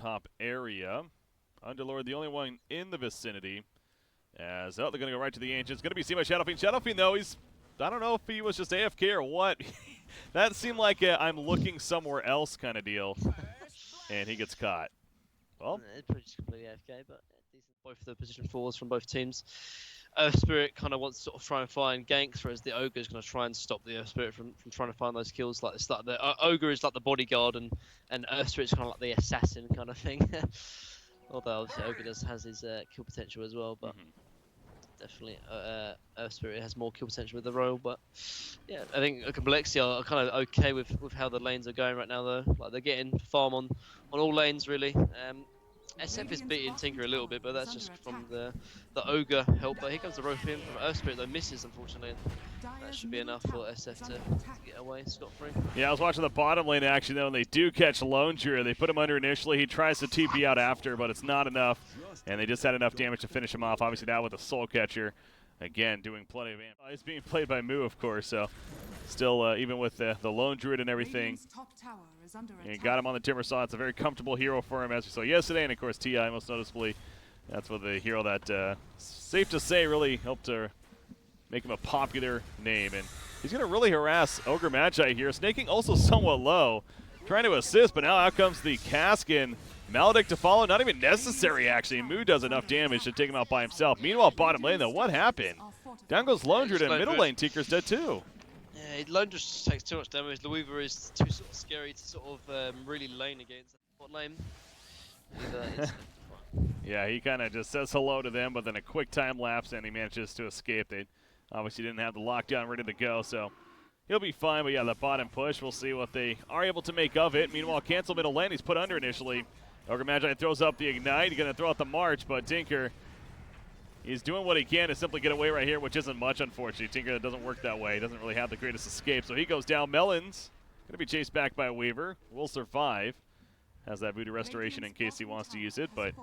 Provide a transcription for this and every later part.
top area. Underlord, the only one in the vicinity. As, oh, they're going to go right to the Ancients. Going to be seen by Shadow Fiend. Shadow Fiend, though, I don't know if he was just AFK or what. That seemed like a I'm looking somewhere else kind of deal. And he gets caught. Well, it's pretty just completely AFK, but decent. Both of the position 4s from both teams. Earth Spirit kind of wants to sort of try and find ganks, whereas the Ogre is going to try and stop the Earth Spirit from trying to find those kills. Like the Ogre is like the bodyguard, and Earth Spirit's kind of like the assassin kind of thing. Although obviously Ogre has his kill potential as well, but definitely Earth Spirit has more kill potential with the Royal. But yeah, I think compLexity are kind of okay with how the lanes are going right now, though. Like they're getting farm on all lanes really. SF is beating Tinker a little bit, but that's just from the Ogre help. But here comes the rope in from Earth Spirit, though misses unfortunately. And that should be enough for SF to get away scot-free. Yeah, I was watching the bottom lane action though, and they do catch Lone Druid. They put him under initially. He tries to TP out after, but it's not enough. And they just had enough damage to finish him off. Obviously now with the Soul Catcher, again doing plenty of damage. He's being played by Moo, of course, so still even with the Lone Druid and everything. And got him on the Timber Saw. It's a very comfortable hero for him, as we saw yesterday, and of course TI most noticeably. That's what the hero that, safe to say, really helped to make him a popular name. And he's going to really harass Ogre Magi here. Sneyking also somewhat low, trying to assist, but now out comes the Kaskin. Maledict to follow, not even necessary actually. Moo does enough damage to take him out by himself. Meanwhile, bottom lane though, what happened? Down goes Lone Druid, and middle lane Tinker's dead too. Yeah, Lone just takes too much damage. The Weaver is too sort of scary to sort of really lane against the bot lane. Yeah, he kind of just says hello to them, but then a quick time lapse and he manages to escape. They obviously didn't have the lockdown ready to go, so he'll be fine. But yeah, the bottom push, we'll see what they are able to make of it. Meanwhile, cancel middle lane, he's put under initially. Ogre Magi throws up the Ignite. He's going to throw out the March, but Tinker, he's doing what he can to simply get away right here, which isn't much, unfortunately. Tinker doesn't work that way. He doesn't really have the greatest escape, so he goes down. Melons going to be chased back by Weaver. Will survive. Has that Voodoo Restoration in case he wants to use it, but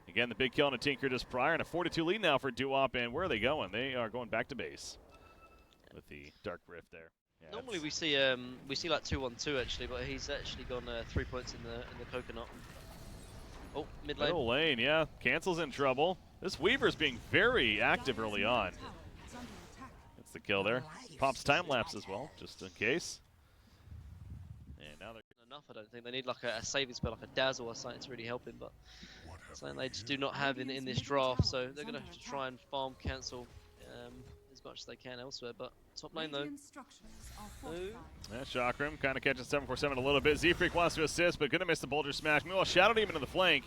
again, the big kill on a Tinker just prior, and a 4-2 lead now for Duop, and where are they going? They are going back to base with the Dark Rift there. Yeah, normally we see like 2-1-2 actually, but he's actually gone 3 points in the Coconut. Oh, mid lane. Middle lane, yeah. Cancel's in trouble. This Weaver's being very active early on. That's the kill there. Pops time lapse as well, just in case. And now they're enough. I don't think they need like a saving spell, like a dazzle or something to really help him, but something they just do not have in this draft. So they're going to have to try and farm cancel as much as they can elsewhere. But top lane though. Yeah, Chakram kind of catching 747 a little bit. Z-Freak wants to assist, but gonna miss the Boulder Smash. Meanwhile, Shadow Demon in the flank.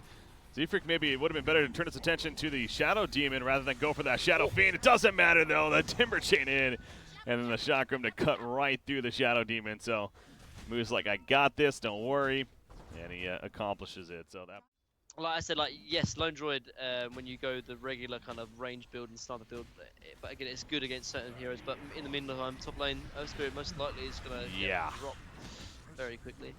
Z-Freak maybe it would have been better to turn its attention to the Shadow Demon rather than go for that Shadow Fiend. It doesn't matter though. The Timber Chain in, and then the Chakram to cut right through the Shadow Demon. So Moo's like, I got this, don't worry, and he accomplishes it. So that. Like I said, like yes, Lone Droid when you go the regular kind of range build and sniper build, but again it's good against certain heroes. But in the meantime, top lane Earth Spirit most likely is gonna drop very quickly.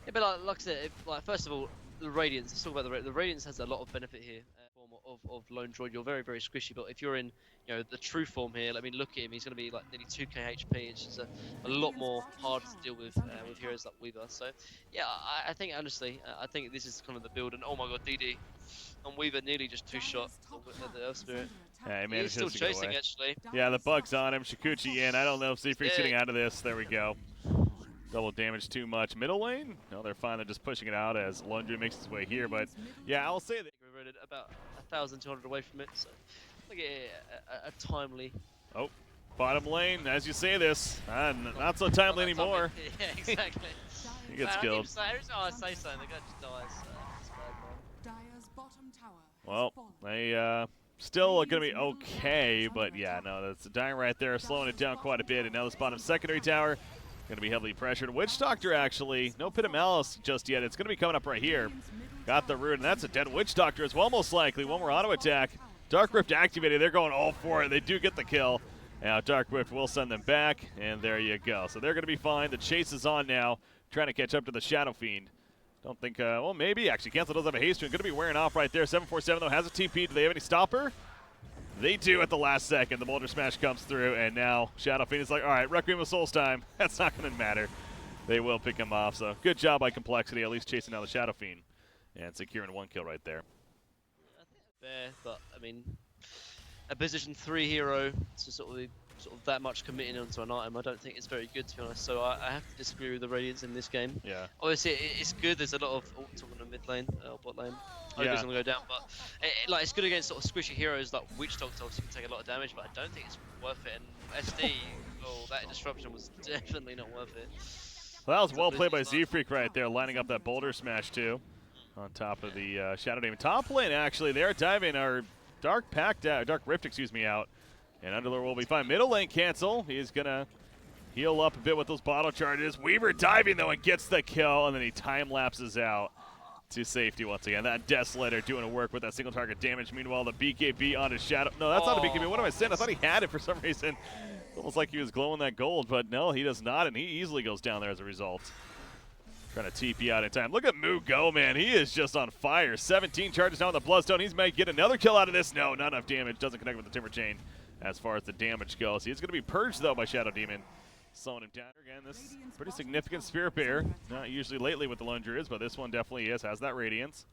Yeah, but like I said, first of all, the Radiance. Let's talk about the Radiance has a lot of benefit here. Form of Lone Droid, you're very squishy. But if you're in the true form here, I mean look at him. He's gonna be like nearly 2k HP. It's just a lot more hard to deal with heroes like Weaver. So yeah, I think honestly, I think this is kind of the build. And oh my god, DD on Weaver nearly just 2-shot the Earth Spirit. Yeah, he's still chasing actually. Yeah, the bug's on him. Shikuchi in. I don't know if Z-Freak's getting out of this. There we go. Double damage too much. Middle lane? No, they're fine. They're just pushing it out as Lone Druid makes his way here. But yeah, I'll say that we're about 1,200 away from it. So look at a timely. Oh, bottom lane. As you say this, not so timely anymore. Yeah, exactly. He gets killed. Every time I say something, the guy just dies. Well, they still going to be okay, but yeah, no, that's dying right there, slowing it down quite a bit. And now this bottom secondary tower going to be heavily pressured. Witch Doctor actually, no Pit of Malice just yet. It's going to be coming up right here. Got the root, and that's a dead Witch Doctor as well, most likely. One more auto attack. Dark Rift activated. They're going all for it. They do get the kill. Now Dark Rift will send them back, and there you go. So they're going to be fine. The chase is on now, trying to catch up to the Shadow Fiend. Don't think, well, maybe actually. Cancel does have a haste rune. Going to be wearing off right there. 747 though has a TP. Do they have any stopper? They do at the last second. The Boulder Smash comes through, and now Shadow Fiend is like, all right, Requiem of Souls time. That's not going to matter. They will pick him off. So good job by compLexity, at least chasing down the Shadow Fiend. and securing 1 kill right there. I think fair, but I mean, a position 3 hero to sort of that much committing onto an item, I don't think it's very good, to be honest. So I have to disagree with the Radiants in this game. Yeah. Obviously, it's good. There's a lot of talking on mid lane, bot lane. Yeah. Ogre's gonna go down, but like it's good against sort of squishy heroes like Witch Doctor. Obviously, can take a lot of damage, but I don't think it's worth it. And SD, oh, that disruption was definitely not worth it. Well, that was well played by Z-Freak right there, lining up that boulder smash too, on top of the Shadow Demon. Top lane actually, they're diving our Dark Rift, excuse me, out. And Underlord will be fine. Middle lane cancel. He's going to heal up a bit with those bottle charges. Weaver diving, though, and gets the kill, and then he time lapses out to safety once again. That Desolator doing work with that single target damage. Meanwhile, the BKB on his Shadow. No, that's not a BKB. What am I saying? I thought he had it for some reason. It's almost like he was glowing that gold, but no, he does not, and he easily goes down there as a result. Trying to TP out in time. Look at Moo go, man. He is just on fire. 17 charges now with the Bloodstone. He's might get another kill out of this. No, not enough damage. Doesn't connect with the Timber Chain as far as the damage goes. He's going to be purged, though, by Shadow Demon. Slowing him down. Again, this pretty significant Spirit Bear. Not usually lately with the Lone Druids, but this one definitely is. Has that Radiance.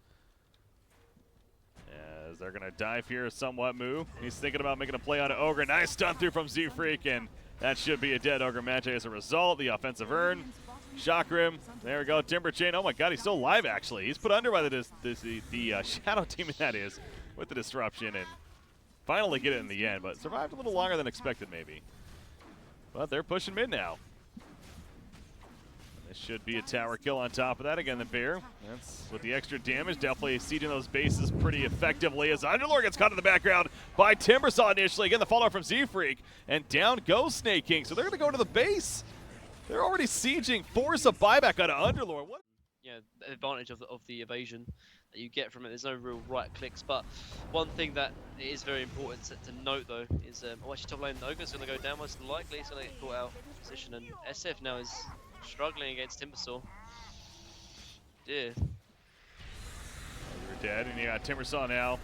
As they're going to dive here somewhat, Moo. He's thinking about making a play on an Ogre. Nice stun through from Z-Freak, and that should be a dead Ogre Magi as a result. The offensive earn. Shock Rim. There we go. Timber Chain. Oh, my God. He's still alive, actually. He's put under by the Shadow Demon, that is, with the disruption, and finally get it in the end, but survived a little longer than expected, maybe. But they're pushing mid now. This should be a tower kill on top of that. Again, the Bear. That's with the extra damage. Definitely sieging those bases pretty effectively as Underlord gets caught in the background by Timbersaw initially. Again, the follow from Z-Freak. And down goes Sneyking. So they're going to go to the base. They're already sieging. Force a buyback out of Underlord. What? Yeah, the advantage of the evasion that you get from it. There's no real right clicks, but one thing that is very important to note though is actually top lane Ogre's going to go down most likely. He's going to get caught out of position, and SF now is struggling against Timbersaw. Yeah. You're dead, and you got Timbersaw now.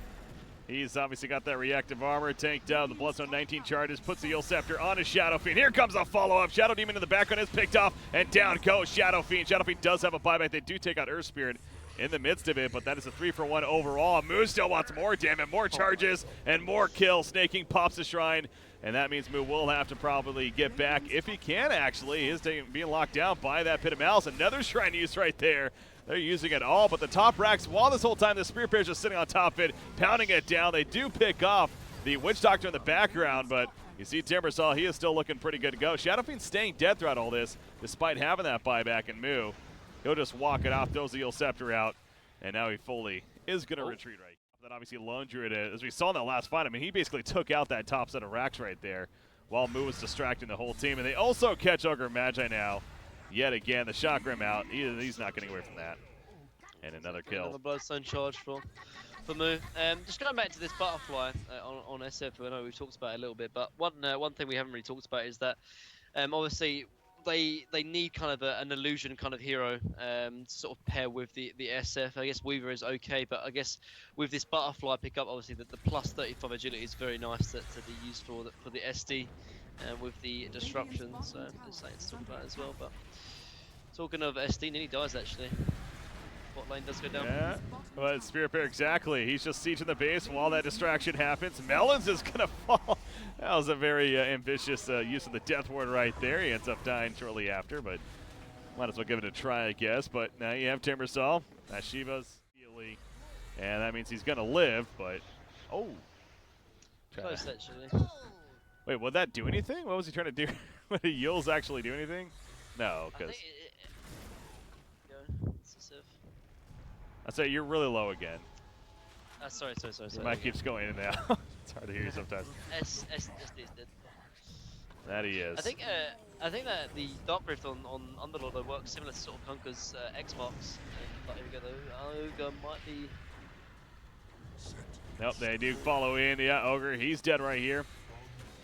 He's obviously got that reactive armor, tanked out. The Bloodstone 19 charges, puts the Eul Scepter on his Shadow Fiend. Here comes a follow-up. Shadow Demon in the background is picked off, and down goes Shadow Fiend. Shadow Fiend does have a buyback. They do take out Earth Spirit in the midst of it, but that is a 3-for-1 overall. Moo still wants more damage, more charges, and more kills. Sneyking pops the Shrine, and that means Moo will have to probably get back, if he can actually. He is being locked down by that Pit of Malice. Another Shrine used right there. They're using it all, but the top racks, while this whole time the Spirit Bear's just sitting on top of it, pounding it down. They do pick off the Witch Doctor in the background, but you see Timbersaw, he is still looking pretty good to go. Shadow Fiend staying dead throughout all this, despite having that buyback, and Moo, he'll just walk it off, throws the Eul Scepter out, and now he fully is going to retreat right. That obviously Lone Druid, as we saw in that last fight, I mean, he basically took out that top set of racks right there while Moo was distracting the whole team, and they also catch Ogre Magi now. Yet again, the Shock Rim out. He's not getting away from that. And another kill. Another Bloodstone charge for Moo. Just going back to this butterfly on SF, I know we've talked about it a little bit, but one thing we haven't really talked about is that obviously they need kind of an illusion kind of hero to sort of pair with the SF. I guess Weaver is okay, but I guess with this butterfly pickup, obviously the plus 35 agility is very nice to be used for the SD with the disruption. So there's something to talk about as well. But talking of SD, nearly dies actually. Bot lane does go down. Yeah, but Spirit Bear, exactly. He's just sieging the base while that distraction happens. Melons is going to fall. That was a very ambitious use of the Death Ward right there. He ends up dying shortly after, but might as well give it a try, I guess. But now you have Timbersaw. Shiva's healing, and that means he's going to live, but... Oh! Close, actually. Wait, would that do anything? What was he trying to do? Would the Eul's actually do anything? No, because... I say you're really low again. Sorry. Your mic keeps going in and out. It's hard to hear you sometimes. SD is dead. That he is. I think that the Dark Rift on Underlord works similar to sort of Conker's X marks. But here we go though. Ogre might be. Nope, they do follow in. Yeah, Ogre, he's dead right here.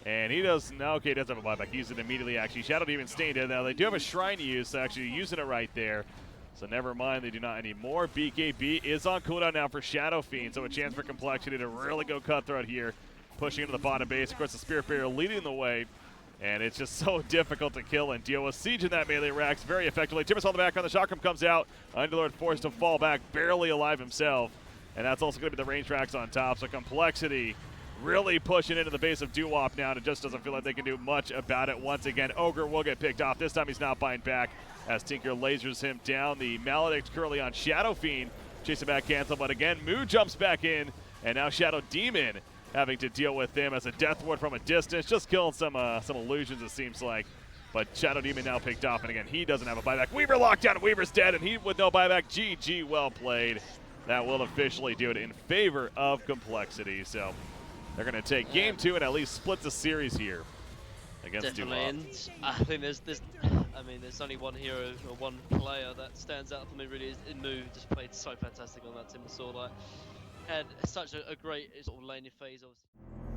And he does, no, okay, he does have a buyback. Use it immediately, actually. Shadow Demon staying dead. Now, they do have a Shrine to use, so actually using it right there. So never mind, they do not anymore. BKB is on cooldown now for Shadow Fiend, so a chance for compLexity to really go cutthroat here. Pushing into the bottom base. Of course, the Spirit Bear leading the way And it's just so difficult to kill and deal with. Siege in that melee racks very effectively. Timbersaw on the background, the shotgun comes out. Underlord forced to fall back, barely alive himself. And that's also going to be the range racks on top. So compLexity really pushing into the base of Doo-Wop now, and it just doesn't feel like they can do much about it once again. Ogre will get picked off. This time he's not buying back as Tinker lasers him down. The Maledict currently on Shadow Fiend, chasing back cancel, but again, Moo jumps back in, and now Shadow Demon having to deal with him as a death ward from a distance, just killing some illusions, it seems like. But Shadow Demon now picked off, and again, he doesn't have a buyback. Weaver locked down, Weaver's dead, and he with no buyback. GG, well played. That will officially do it in favor of compLexity. So they're going to take game 2 and at least split the series here against Definitely, and I think there's only one hero or one player that stands out for me really is Moo. Just played so fantastic on that Timbersaw, like had such a great sort of laning phase, obviously.